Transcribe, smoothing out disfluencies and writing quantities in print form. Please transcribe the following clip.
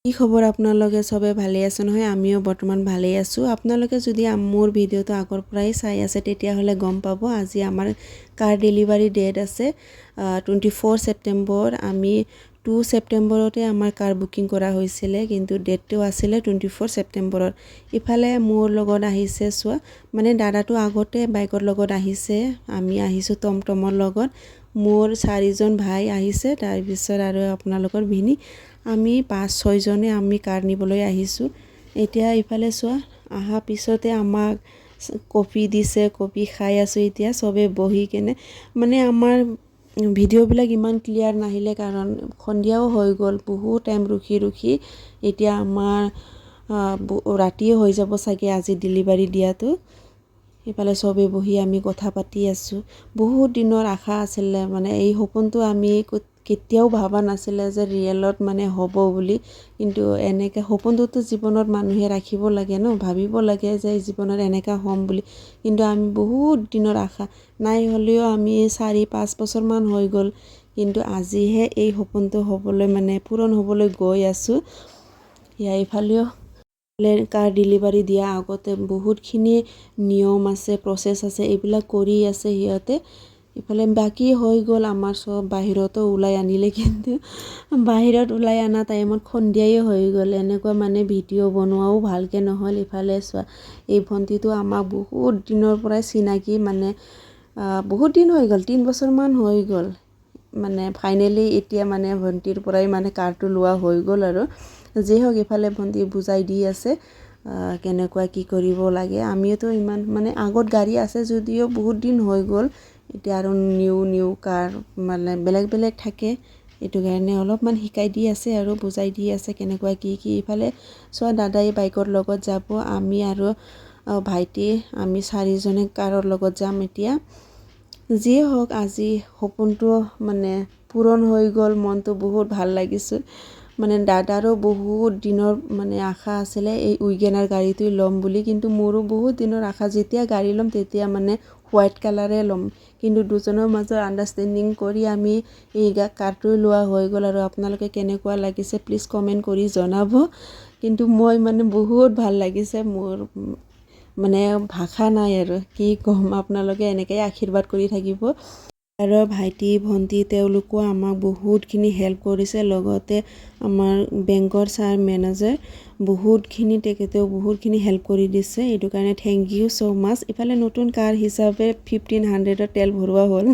কি খবৰ আপোনালোকে সবে ভালে আছে নহয় আমিও বৰ্তমান ভালেই আছো আপোনালোকে যদি মোৰ ভিডিওটো আগৰ পৰাই চাই আছে তেতিয়া হলে গম পাব আজি আমাৰ কাৰ ডেলিভাৰী ডেট আছে 24 সেপ্টেম্বৰ আমি 2 সেপ্টেম্বৰতে আমাৰ কাৰ বুকিং কৰা হৈছিল কিন্তু ডেটটো আছিল 24 সেপ্টেম্বৰত ইফালে মোৰ লগত আহিছে সোৱা মানে দাদাটো আগতে বাইকৰ লগত আহিছে আমি আহিছো টমটমৰ লগত মোৰ 4 জন ভাই আহিছে তাৰ পিছত আৰু আপোনালোকৰ ভিনি আমি 5-6 জনে আমি কাৰ নিবলৈ আহিছো এতিয়া ইফালে সোৱা আহা পিছতে আমাক কফি দিছে কফি খাই আছো এতিয়া সবে বহি কেনে মানে আমাৰ ভিডিও বিলাক ইমান ক্লিয়াৰ নাহিলে কাৰণ খন্দিয়াও হৈ গল বহুত টাইম ৰখি এতিয়া আমাৰ ৰাতিয়ে হৈ যাব সাকে আজি ডেলিভাৰী দিয়াটো ইফালে সবে বহি আমি কথা পাতি আছো বহুত দিনৰ আশা আছিল মানে এই সপোনটো আমি কেতিয়াও ভাবা নাছিল যে ৰিয়েলত মানে হ'ব বুলি কিন্তু এনেকা সপোনটো জীৱনত মানুহে ৰাখিব লাগে ন ভাবিব লাগে যে জীৱনত এনেকা হ'ম বুলি কিন্তু আমি বহুত দিনৰ আশা নাই হলেও আমি 4-5 বছৰ মান হৈ গল কিন্তু আজিহে এই সপোনটো হ'বলৈ মানে পূৰণ হ'বলৈ গৈ আছো ইফালেও কাৰ ডেলিভাৰী দিয়া আগতে বহুতখিনি নিয়ম আছে প্ৰসেস আছে এইবিলাক কৰি আছে হিয়তে ইফালে বাকি হৈ গল আমাৰ সব বাহিৰতো উলাই আনিলে কিন্তু বাহিৰত উলাই আনা টাইমত খন্দিয়াই হৈ গল এনেকুৱা মানে ভিডিও বনোৱাও ভালকে নহল ইফালে সোৱা এই ভন্টিটো আমাক বহুত দিনৰ পৰাই চিনাকি মানে বহুত দিন হৈ গল 3 বছৰ মান হৈ গল মানে ফাইনালি এতিয়া মানে ভন্টিৰ পৰাই মানে কাৰটো লোৱা হৈ গল আৰু যে হক ইফালে ভন্টি বুজাই দি আছে কেনেকুৱা কি কৰিব লাগে আমিওতো ইমান মানে আগত গাড়ী আছে যদিও বহুত দিন হৈ গল এতিয়া আৰু নিউ কাৰ মানে বেলেগ থাকে এটো কাৰণে অলপমান শিকাই দি আছে আৰু বুজাই দি আছে কেনেকুৱা কি ইফালে সোৱা দাদাই বাইকৰ লগত যাব আমি আৰু ভাইটি আমি 4 জনে কাৰৰ লগত যাম এতিয়া যি হওক আজি সপোনটো মানে পূৰণ হৈ গল মনটো বহুত ভাল লাগিছে মানে দাদাৰো বহুত দিনৰ মানে আশা আছিল এই উইগেনাৰ গাড়ীটো লম বুলি কিন্তু মোৰো বহুত দিনৰ আশা যেতিয়া গাড়ী লম তেতিয়া মানে হোৱাইট কালাৰে লম কিন্তু দুজনৰ মাজৰ আন্ডাৰষ্টেণ্ডিং কৰি আমি এই কাৰটো লোৱা হৈ গল আৰু আপোনালোকে কেনেকুৱা লাগিছে প্লিজ কমেন্ট কৰি জনাব কিন্তু মই মানে বহুত ভাল লাগিছে মোৰ মানে ভাষা নাই আৰু কি কম আপোনালোকে এনেকৈ আশীৰ্বাদ কৰি থাকিব আৰু ভাইটি ভন্টি তেওঁলোকো আমাক বহুতখিনি হেল্প কৰিছে লগতে আমাৰ বেংকৰ ছাৰ মেনেজাৰ বহুতখিনি তেখেতেও বহুতখিনি হেল্প কৰি দিছে এইটো কাৰণে থ্যাংক ইউ সো মাচ ইফালে নতুন কাৰ হিচাপে 1500ৰ তেল ভৰোৱা হ'ল